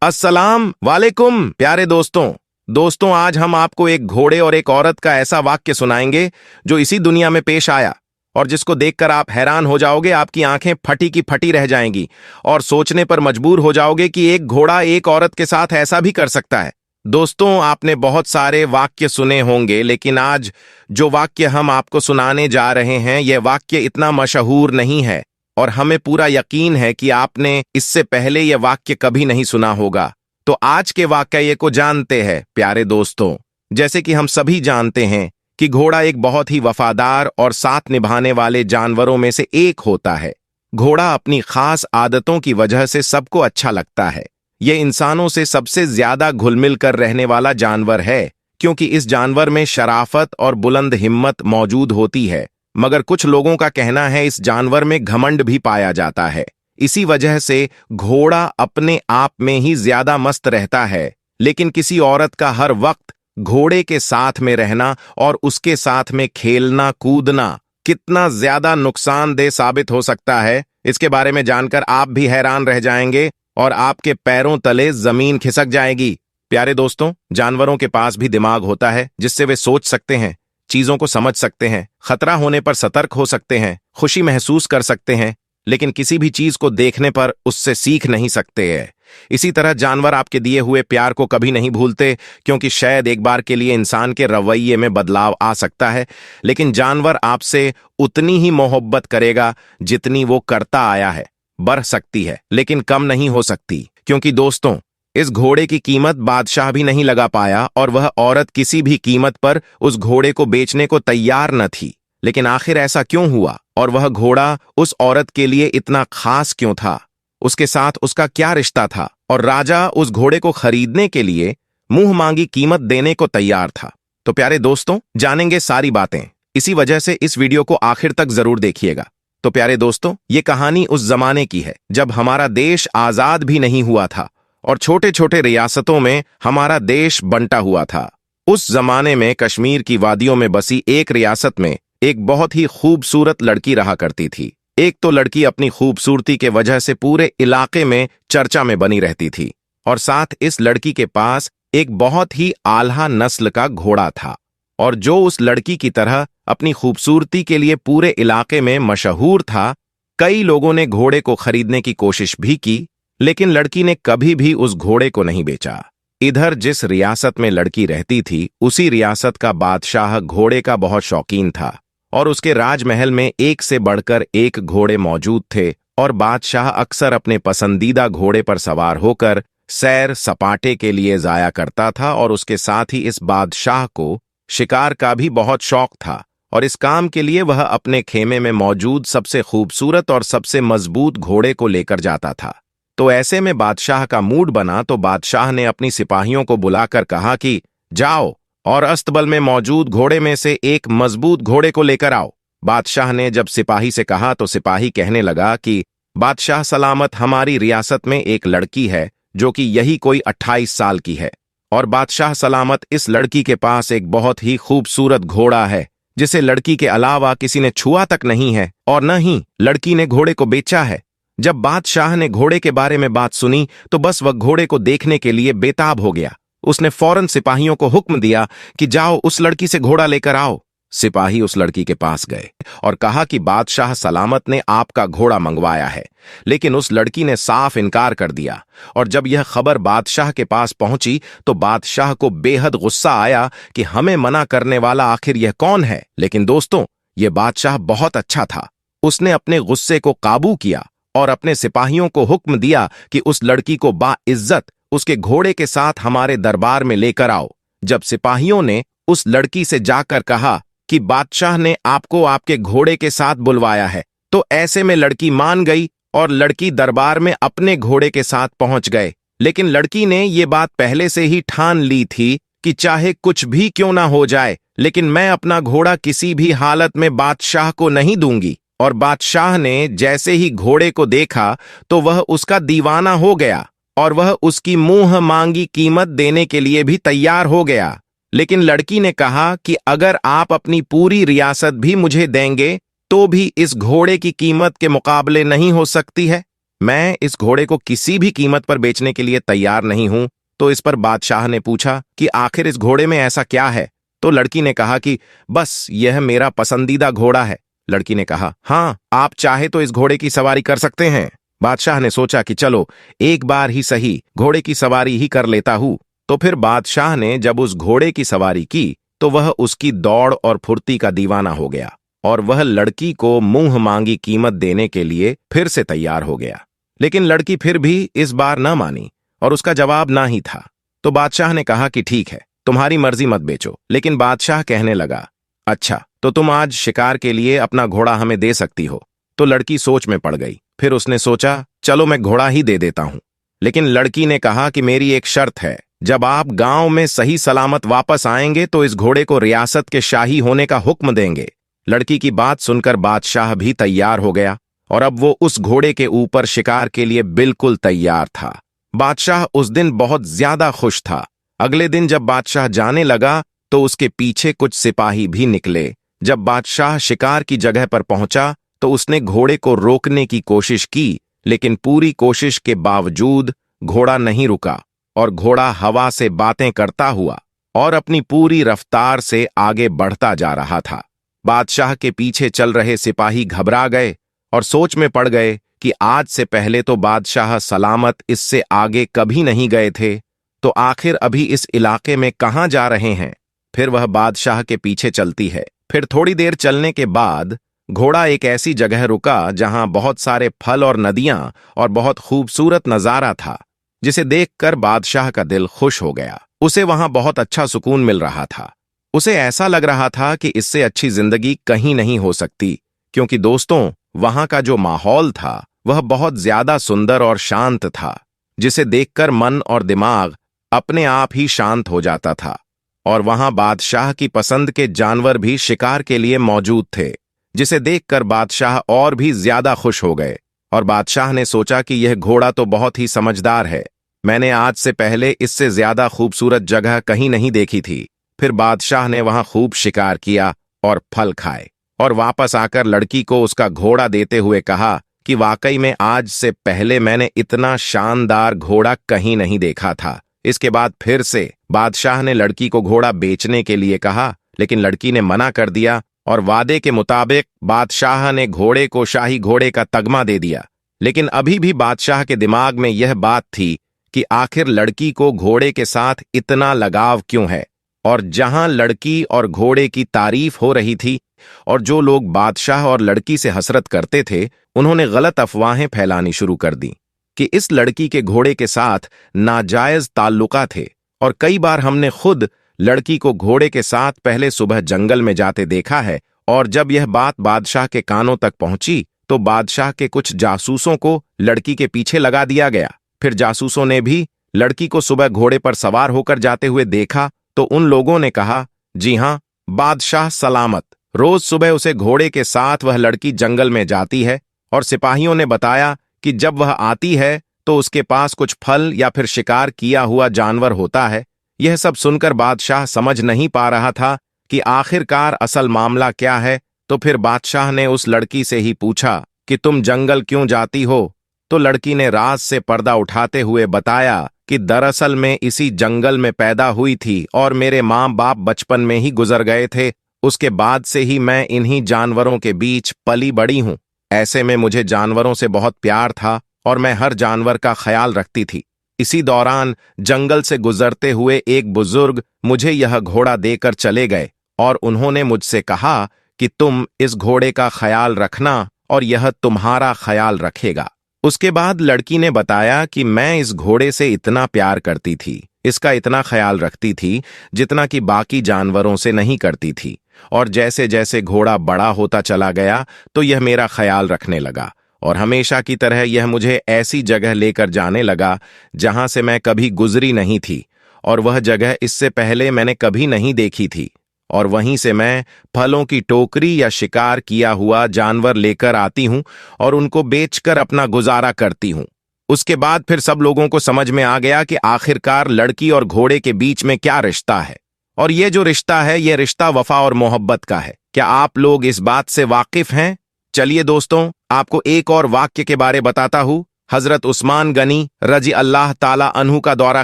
अस्सलाम वालेकुम प्यारे दोस्तों आज हम आपको एक घोड़े और एक औरत का ऐसा वाक्य सुनाएंगे जो इसी दुनिया में पेश आया और जिसको देखकर आप हैरान हो जाओगे, आपकी आंखें फटी की फटी रह जाएंगी और सोचने पर मजबूर हो जाओगे कि एक घोड़ा एक औरत के साथ ऐसा भी कर सकता है। दोस्तों, आपने बहुत सारे वाक्य सुने होंगे, लेकिन आज जो वाक्य हम आपको सुनाने जा रहे हैं यह वाक्य इतना मशहूर नहीं है और हमें पूरा यकीन है कि आपने इससे पहले यह वाक्य कभी नहीं सुना होगा। तो आज के वाकये को जानते हैं प्यारे दोस्तों। जैसे कि हम सभी जानते हैं कि घोड़ा एक बहुत ही वफादार और साथ निभाने वाले जानवरों में से एक होता है। घोड़ा अपनी खास आदतों की वजह से सबको अच्छा लगता है। यह इंसानों से सबसे ज्यादा घुल-मिल कर रहने वाला जानवर है, क्योंकि इस जानवर में शराफत और बुलंद हिम्मत मौजूद होती है। मगर कुछ लोगों का कहना है इस जानवर में घमंड भी पाया जाता है। इसी वजह से घोड़ा अपने आप में ही ज्यादा मस्त रहता है, लेकिन किसी औरत का हर वक्त घोड़े के साथ में रहना और उसके साथ में खेलना कूदना कितना ज्यादा नुकसानदेह साबित हो सकता है, इसके बारे में जानकर आप भी हैरान रह जाएंगे और आपके पैरों तले जमीन खिसक जाएगी। प्यारे दोस्तों, जानवरों के पास भी दिमाग होता है जिससे वे सोच सकते हैं, चीजों को समझ सकते हैं, खतरा होने पर सतर्क हो सकते हैं, खुशी महसूस कर सकते हैं, लेकिन किसी भी चीज को देखने पर उससे सीख नहीं सकते हैं। इसी तरह जानवर आपके दिए हुए प्यार को कभी नहीं भूलते, क्योंकि शायद एक बार के लिए इंसान के रवैये में बदलाव आ सकता है, लेकिन जानवर आपसे उतनी ही मोहब्बत करेगा जितनी वो करता आया है। बढ़ सकती है लेकिन कम नहीं हो सकती, क्योंकि दोस्तों इस घोड़े की कीमत बादशाह भी नहीं लगा पाया और वह औरत किसी भी कीमत पर उस घोड़े को बेचने को तैयार न थी। लेकिन आखिर ऐसा क्यों हुआ और वह घोड़ा उस औरत के लिए इतना खास क्यों था? उसके साथ उसका क्या रिश्ता था और राजा उस घोड़े को खरीदने के लिए मुंह मांगी कीमत देने को तैयार था? तो प्यारे दोस्तों, जानेंगे सारी बातें। इसी वजह से इस वीडियो को आखिर तक जरूर देखिएगा। तो प्यारे दोस्तों, ये कहानी उस जमाने की है जब हमारा देश आजाद भी नहीं हुआ था और छोटे छोटे रियासतों में हमारा देश बंटा हुआ था। उस जमाने में कश्मीर की वादियों में बसी एक रियासत में एक बहुत ही खूबसूरत लड़की रहा करती थी। एक तो लड़की अपनी खूबसूरती के वजह से पूरे इलाके में चर्चा में बनी रहती थी और साथ इस लड़की के पास एक बहुत ही आला नस्ल का घोड़ा था, और जो उस लड़की की तरह अपनी खूबसूरती के लिए पूरे इलाके में मशहूर था। कई लोगों ने घोड़े को खरीदने की कोशिश भी की, लेकिन लड़की ने कभी भी उस घोड़े को नहीं बेचा। इधर जिस रियासत में लड़की रहती थी, उसी रियासत का बादशाह घोड़े का बहुत शौकीन था और उसके राजमहल में एक से बढ़कर एक घोड़े मौजूद थे और बादशाह अक्सर अपने पसंदीदा घोड़े पर सवार होकर सैर सपाटे के लिए जाया करता था। और उसके साथ ही इस बादशाह को शिकार का भी बहुत शौक था और इस काम के लिए वह अपने खेमे में मौजूद सबसे खूबसूरत और सबसे मजबूत घोड़े को लेकर जाता था। तो ऐसे में बादशाह का मूड बना तो बादशाह ने अपनी सिपाहियों को बुलाकर कहा कि जाओ और अस्तबल में मौजूद घोड़े में से एक मजबूत घोड़े को लेकर आओ। बादशाह ने जब सिपाही से कहा तो सिपाही कहने लगा कि बादशाह सलामत, हमारी रियासत में एक लड़की है जो कि यही कोई 28 साल की है, और बादशाह सलामत, इस लड़की के पास एक बहुत ही खूबसूरत घोड़ा है जिसे लड़की के अलावा किसी ने छुआ तक नहीं है और न ही लड़की ने घोड़े को बेचा है। जब बादशाह ने घोड़े के बारे में बात सुनी तो बस वह घोड़े को देखने के लिए बेताब हो गया। उसने फौरन सिपाहियों को हुक्म दिया कि जाओ उस लड़की से घोड़ा लेकर आओ। सिपाही उस लड़की के पास गए और कहा कि बादशाह सलामत ने आपका घोड़ा मंगवाया है, लेकिन उस लड़की ने साफ इनकार कर दिया। और जब यह खबर बादशाह के पास पहुंची तो बादशाह को बेहद गुस्सा आया कि हमें मना करने वाला आखिर यह कौन है। लेकिन दोस्तों, यह बादशाह बहुत अच्छा था। उसने अपने गुस्से को काबू किया और अपने सिपाहियों को हुक्म दिया कि उस लड़की को बाइज्जत उसके घोड़े के साथ हमारे दरबार में लेकर आओ। जब सिपाहियों ने उस लड़की से जाकर कहा कि बादशाह ने आपको आपके घोड़े के साथ बुलवाया है, तो ऐसे में लड़की मान गई और लड़की दरबार में अपने घोड़े के साथ पहुंच गए। लेकिन लड़की ने ये बात पहले से ही ठान ली थी कि चाहे कुछ भी क्यों ना हो जाए, लेकिन मैं अपना घोड़ा किसी भी हालत में बादशाह को नहीं दूंगी। और बादशाह ने जैसे ही घोड़े को देखा तो वह उसका दीवाना हो गया और वह उसकी मुंह मांगी कीमत देने के लिए भी तैयार हो गया। लेकिन लड़की ने कहा कि अगर आप अपनी पूरी रियासत भी मुझे देंगे तो भी इस घोड़े की कीमत के मुकाबले नहीं हो सकती है। मैं इस घोड़े को किसी भी कीमत पर बेचने के लिए तैयार नहीं हूं। तो इस पर बादशाह ने पूछा कि आखिर इस घोड़े में ऐसा क्या है। तो लड़की ने कहा कि बस यह मेरा पसंदीदा घोड़ा है। लड़की ने कहा, हाँ, आप चाहे तो इस घोड़े की सवारी कर सकते हैं। बादशाह ने सोचा कि चलो एक बार ही सही घोड़े की सवारी ही कर लेता हूं। तो फिर बादशाह ने जब उस घोड़े की सवारी की तो वह उसकी दौड़ और फुर्ती का दीवाना हो गया और वह लड़की को मुंह मांगी कीमत देने के लिए फिर से तैयार हो गया। लेकिन लड़की फिर भी इस बार न मानी और उसका जवाब ना ही था। तो बादशाह ने कहा कि ठीक है, तुम्हारी मर्जी, मत बेचो। लेकिन बादशाह कहने लगा, अच्छा तो तुम आज शिकार के लिए अपना घोड़ा हमें दे सकती हो। तो लड़की सोच में पड़ गई। फिर उसने सोचा, चलो मैं घोड़ा ही दे देता हूं। लेकिन लड़की ने कहा कि मेरी एक शर्त है, जब आप गांव में सही सलामत वापस आएंगे तो इस घोड़े को रियासत के शाही होने का हुक्म देंगे। लड़की की बात सुनकर बादशाह भी तैयार हो गया और अब वो उस घोड़े के ऊपर शिकार के लिए बिल्कुल तैयार था। बादशाह उस दिन बहुत ज्यादा खुश था। अगले दिन जब बादशाह जाने लगा तो उसके पीछे कुछ सिपाही भी निकले। जब बादशाह शिकार की जगह पर पहुंचा तो उसने घोड़े को रोकने की कोशिश की, लेकिन पूरी कोशिश के बावजूद घोड़ा नहीं रुका और घोड़ा हवा से बातें करता हुआ और अपनी पूरी रफ्तार से आगे बढ़ता जा रहा था। बादशाह के पीछे चल रहे सिपाही घबरा गए और सोच में पड़ गए कि आज से पहले तो बादशाह सलामत इससे आगे कभी नहीं गए थे, तो आखिर अभी इस इलाके में कहां जा रहे हैं। फिर वह बादशाह के पीछे चलती है। फिर थोड़ी देर चलने के बाद घोड़ा एक ऐसी जगह रुका जहां बहुत सारे फल और नदियां और बहुत खूबसूरत नजारा था, जिसे देखकर बादशाह का दिल खुश हो गया। उसे वहां बहुत अच्छा सुकून मिल रहा था। उसे ऐसा लग रहा था कि इससे अच्छी जिंदगी कहीं नहीं हो सकती, क्योंकि दोस्तों वहां का जो माहौल था वह बहुत ज्यादा सुंदर और शांत था, जिसे देखकर मन और दिमाग अपने आप ही शांत हो जाता था। और वहां बादशाह की पसंद के जानवर भी शिकार के लिए मौजूद थे, जिसे देखकर बादशाह और भी ज्यादा खुश हो गए। और बादशाह ने सोचा कि यह घोड़ा तो बहुत ही समझदार है, मैंने आज से पहले इससे ज्यादा खूबसूरत जगह कहीं नहीं देखी थी। फिर बादशाह ने वहां खूब शिकार किया और फल खाए और वापस आकर लड़की को उसका घोड़ा देते हुए कहा कि वाकई में आज से पहले मैंने इतना शानदार घोड़ा कहीं नहीं देखा था। इसके बाद फिर से बादशाह ने लड़की को घोड़ा बेचने के लिए कहा, लेकिन लड़की ने मना कर दिया और वादे के मुताबिक बादशाह ने घोड़े को शाही घोड़े का तगमा दे दिया। लेकिन अभी भी बादशाह के दिमाग में यह बात थी कि आखिर लड़की को घोड़े के साथ इतना लगाव क्यों है। और जहां लड़की और घोड़े की तारीफ हो रही थी और जो लोग बादशाह और लड़की से हसरत करते थे, उन्होंने गलत अफवाहें फैलानी शुरू कर दी कि इस लड़की के घोड़े के साथ नाजायज ताल्लुका थे। और कई बार हमने खुद लड़की को घोड़े के साथ पहले सुबह जंगल में जाते देखा है। और जब यह बात बादशाह के कानों तक पहुंची तो बादशाह के कुछ जासूसों को लड़की के पीछे लगा दिया गया। फिर जासूसों ने भी लड़की को सुबह घोड़े पर सवार होकर जाते हुए देखा तो उन लोगों ने कहा, जी हां, बादशाह सलामत। रोज सुबह उसे घोड़े के साथ वह लड़की जंगल में जाती है और सिपाहियों ने बताया कि जब वह आती है तो उसके पास कुछ फल या फिर शिकार किया हुआ जानवर होता है। यह सब सुनकर बादशाह समझ नहीं पा रहा था कि आखिरकार असल मामला क्या है। तो फिर बादशाह ने उस लड़की से ही पूछा कि तुम जंगल क्यों जाती हो। तो लड़की ने राज से पर्दा उठाते हुए बताया कि दरअसल मैं इसी जंगल में पैदा हुई थी और मेरे माँ बाप बचपन में ही गुजर गए थे। उसके बाद से ही मैं इन्हीं जानवरों के बीच पली बड़ी हूँ। ऐसे में मुझे जानवरों से बहुत प्यार था और मैं हर जानवर का ख्याल रखती थी। इसी दौरान जंगल से गुजरते हुए एक बुजुर्ग मुझे यह घोड़ा देकर चले गए और उन्होंने मुझसे कहा कि तुम इस घोड़े का ख्याल रखना और यह तुम्हारा ख्याल रखेगा। उसके बाद लड़की ने बताया कि मैं इस घोड़े से इतना प्यार करती थी, इसका इतना ख्याल रखती थी जितना कि बाकी जानवरों से नहीं करती थी। और जैसे जैसे घोड़ा बड़ा होता चला गया तो यह मेरा ख्याल रखने लगा और हमेशा की तरह यह मुझे ऐसी जगह लेकर जाने लगा जहां से मैं कभी गुजरी नहीं थी और वह जगह इससे पहले मैंने कभी नहीं देखी थी। और वहीं से मैं फलों की टोकरी या शिकार किया हुआ जानवर लेकर आती हूं और उनको बेचकर अपना गुजारा करती हूं। उसके बाद फिर सब लोगों को समझ में आ गया कि आखिरकार लड़की और घोड़े के बीच में क्या रिश्ता है। और ये जो रिश्ता है, ये रिश्ता वफा और मोहब्बत का है। क्या आप लोग इस बात से वाकिफ हैं? चलिए दोस्तों, आपको एक और वाक्य के बारे बताता हूं। हजरत उस्मान गनी रजी अल्लाह ताला अन्हु का दौरा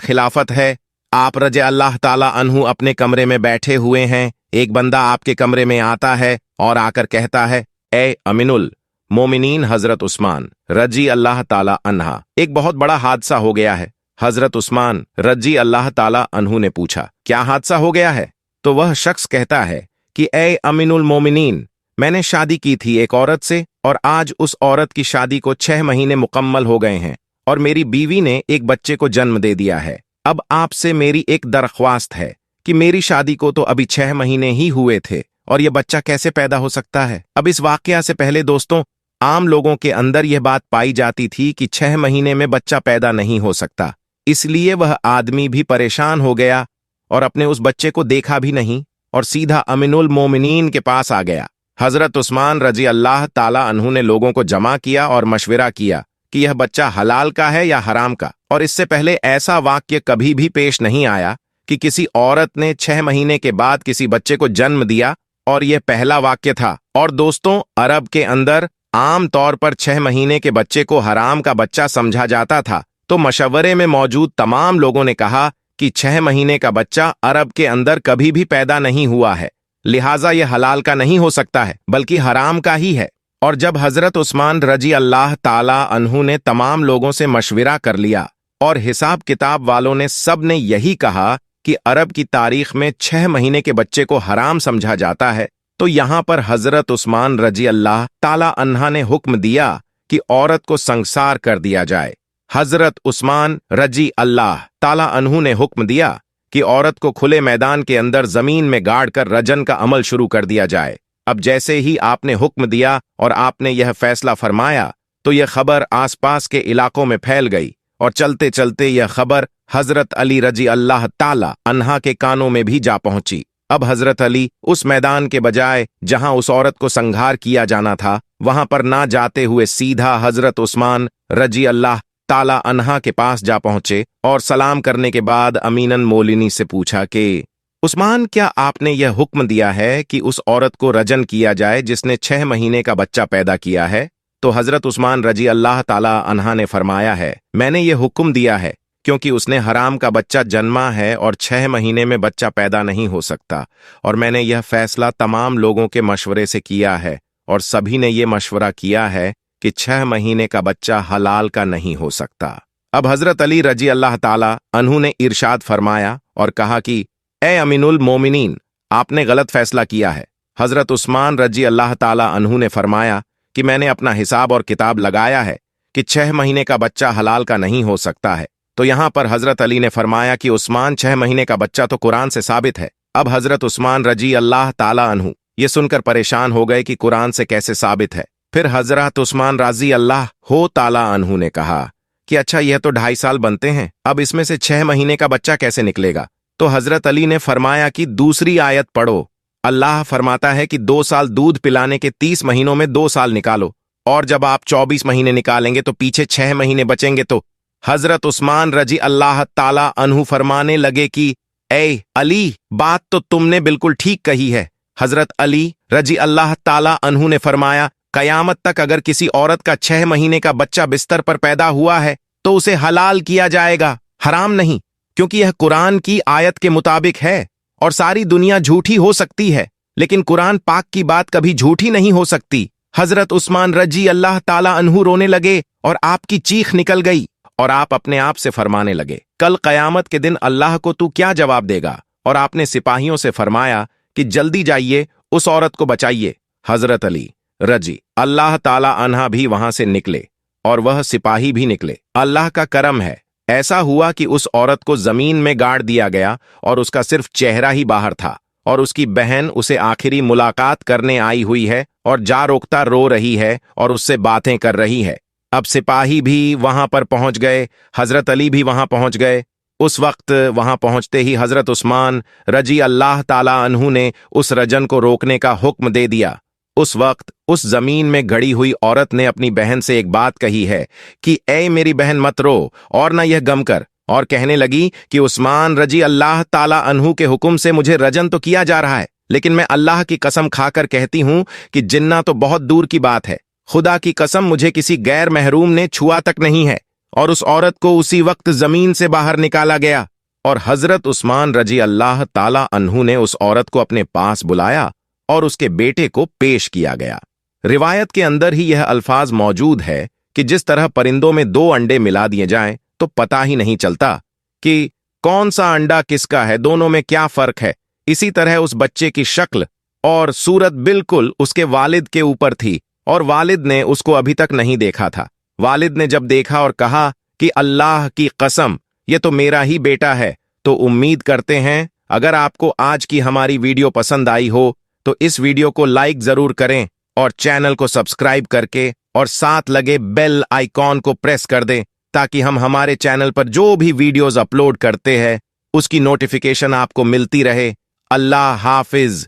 खिलाफत है। आप रजी अल्लाह ताला अन्हु अपने कमरे में बैठे हुए हैं। एक बंदा आपके कमरे में आता है और आकर कहता है, ए अमीनुल मोमिनीन हजरत उस्मान रजी अल्लाह ताला अन्हा, एक बहुत बड़ा हादसा हो गया है। हजरत उस्मान रजी अल्लाह ताला अन्हु ने पूछा, क्या हादसा हो गया है? तो वह शख्स कहता है कि ए अमीनुल मोमिनीन, मैंने शादी की थी एक औरत से और आज उस औरत की शादी को 6 महीने मुकम्मल हो गए हैं और मेरी बीवी ने एक बच्चे को जन्म दे दिया है। अब आपसे मेरी एक दरख्वास्त है कि मेरी शादी को तो अभी 6 महीने ही हुए थे और यह बच्चा कैसे पैदा हो सकता है? अब इस वाकया से पहले दोस्तों, आम लोगों के अंदर यह बात पाई जाती थी कि 6 महीने में बच्चा पैदा नहीं हो सकता। इसलिए वह आदमी भी परेशान हो गया और अपने उस बच्चे को देखा भी नहीं और सीधा अमीनुल मोमिनीन के पास आ गया। हजरत उस्मान रजी अल्लाह ताला अन्हु ने लोगों को जमा किया और मशविरा किया कि यह बच्चा हलाल का है या हराम का। और इससे पहले ऐसा वाक्य कभी भी पेश नहीं आया कि किसी औरत ने 6 महीने के बाद किसी बच्चे को जन्म दिया, और यह पहला वाक्य था। और दोस्तों, अरब के अंदर आम तौर पर 6 महीने के बच्चे को हराम का बच्चा समझा जाता था। तो मशवरे में मौजूद तमाम लोगों ने कहा कि 6 महीने का बच्चा अरब के अंदर कभी भी पैदा नहीं हुआ है, लिहाजा यह हलाल का नहीं हो सकता है बल्कि हराम का ही है। और जब हजरत उस्मान रजी अल्लाह ताला अन्हु ने तमाम लोगों से मशविरा कर लिया और हिसाब किताब वालों ने सब ने यही कहा कि अरब की तारीख में 6 महीने के बच्चे को हराम समझा जाता है, तो यहां पर हजरत उस्मान रजी अल्लाह ताला अन्हा ने हुक्म दिया कि औरत को संसार कर दिया जाए। हजरत उस्मान रजी अल्लाह ताला अन्हु ने हुक्म दिया कि औरत को खुले मैदान के अंदर जमीन में गाड़ कर रजन का अमल शुरू कर दिया जाए। अब जैसे ही आपने हुक्म दिया और आपने यह फैसला फरमाया तो यह खबर आसपास के इलाकों में फैल गई और चलते चलते यह खबर हजरत अली रजी अल्लाह ताला अन्हा के कानों में भी जा पहुंची। अब हजरत अली उस मैदान के बजाय जहां उस औरत को संहार किया जाना था वहां पर ना जाते हुए सीधा हजरत उस्मान रजी अल्लाह ताला अन्हा के पास जा पहुंचे और सलाम करने के बाद अमीनन मोलिनी से पूछा कि उस्मान, क्या आपने यह हुक्म दिया है कि उस औरत को रजन किया जाए जिसने 6 महीने का बच्चा पैदा किया है? तो हजरत उस्मान रजी अल्लाह ताला अन्हा ने फरमाया है, मैंने यह हुक्म दिया है क्योंकि उसने हराम का बच्चा जन्मा है और 6 महीने में बच्चा पैदा नहीं हो सकता, और मैंने यह फैसला तमाम लोगों के मशवरे से किया है और सभी ने यह मशवरा किया है कि 6 महीने का बच्चा हलाल का नहीं हो सकता। अब हजरत अली रजी अल्लाह ताला अन्हु ने इरशाद फरमाया और कहा कि ए अमीनुल मोमिनीन, आपने गलत फैसला किया है। हजरत उस्मान रजी अल्लाह ताला अन्हु ने फरमाया कि मैंने अपना हिसाब और किताब लगाया है कि 6 महीने का बच्चा हलाल का नहीं हो सकता है। तो यहां पर हजरत अली ने फरमाया कि उस्मान, 6 महीने का बच्चा तो कुरान से साबित है। अब हजरत उस्मान रजी अल्लाह ताला अन्हु ये सुनकर परेशान हो गए कि कुरान से कैसे साबित है। फिर हजरत उस्मान रजी अल्लाह हो ताला अन्हु ने कहा कि अच्छा, यह तो 2.5 साल बनते हैं, अब इसमें से 6 महीने का बच्चा कैसे निकलेगा? तो हजरत अली ने फरमाया कि दूसरी आयत पढ़ो। अल्लाह फरमाता है कि 2 साल दूध पिलाने के 30 महीनों में 2 साल निकालो, और जब आप 24 महीने निकालेंगे तो पीछे 6 महीने बचेंगे। तो हजरत उस्मान रजी अल्लाह ताला अन्हु फरमाने लगे कि ए अली, बात तो तुमने बिल्कुल ठीक कही है। हजरत अली रजी अल्लाह ताला अन्हु ने फरमाया, कयामत तक अगर किसी औरत का 6 महीने का बच्चा बिस्तर पर पैदा हुआ है तो उसे हलाल किया जाएगा, हराम नहीं, क्योंकि यह कुरान की आयत के मुताबिक है। और सारी दुनिया झूठी हो सकती है लेकिन कुरान पाक की बात कभी झूठी नहीं हो सकती। हजरत उस्मान रजी अल्लाह ताला अन्हु रोने लगे और आपकी चीख निकल गई और आप अपने आप से फरमाने लगे, कल कयामत के दिन अल्लाह को तू क्या जवाब देगा? और आपने सिपाहियों से फरमाया कि जल्दी जाइए, उस औरत को बचाइए। हजरत अली रजी अल्लाह ताला अन्हा भी वहां से निकले और वह सिपाही भी निकले। अल्लाह का करम है, ऐसा हुआ कि उस औरत को जमीन में गाड़ दिया गया और उसका सिर्फ चेहरा ही बाहर था, और उसकी बहन उसे आखिरी मुलाकात करने आई हुई है और जा रोकता रो रही है और उससे बातें कर रही है। अब सिपाही भी वहां पर पहुंच गए, हजरत अली भी वहां पहुंच गए। उस वक्त वहां पहुंचते ही हजरत उस्मान रजी अल्लाह ताला अन्हु ने उस रजन को रोकने का हुक्म दे दिया। उस वक्त उस जमीन में गड़ी हुई औरत ने अपनी बहन से एक बात कही है कि ए मेरी बहन, मत रो और ना यह गम कर, और कहने लगी कि उस्मान रजी अल्लाह ताला अन्हु के हुक्म से मुझे रजन तो किया जा रहा है, लेकिन मैं अल्लाह की कसम खाकर कहती हूं कि जिन्ना तो बहुत दूर की बात है, खुदा की कसम मुझे किसी गैर महरूम ने छुआ तक नहीं है। और उस औरत को उसी वक्त जमीन से बाहर निकाला गया और हजरत उस्मान रजी अल्लाह ताला अन्हु ने उस औरत को अपने पास बुलाया और उसके बेटे को पेश किया गया। रिवायत के अंदर ही यह अल्फाज मौजूद है कि जिस तरह परिंदों में दो अंडे मिला दिए जाएं तो पता ही नहीं चलता कि कौन सा अंडा किसका है, दोनों में क्या फर्क है, इसी तरह उस बच्चे की शक्ल और सूरत बिल्कुल उसके वालिद के ऊपर थी और वालिद ने उसको अभी तक नहीं देखा था। वालिद ने जब देखा और कहा कि अल्लाह की कसम ये तो मेरा ही बेटा है। तो उम्मीद करते हैं अगर आपको आज की हमारी वीडियो पसंद आई हो तो इस वीडियो को लाइक जरूर करें और चैनल को सब्सक्राइब करके और साथ लगे बेल आइकॉन को प्रेस कर दें ताकि हम हमारे चैनल पर जो भी वीडियोस अपलोड करते हैं उसकी नोटिफिकेशन आपको मिलती रहे। अल्लाह हाफिज।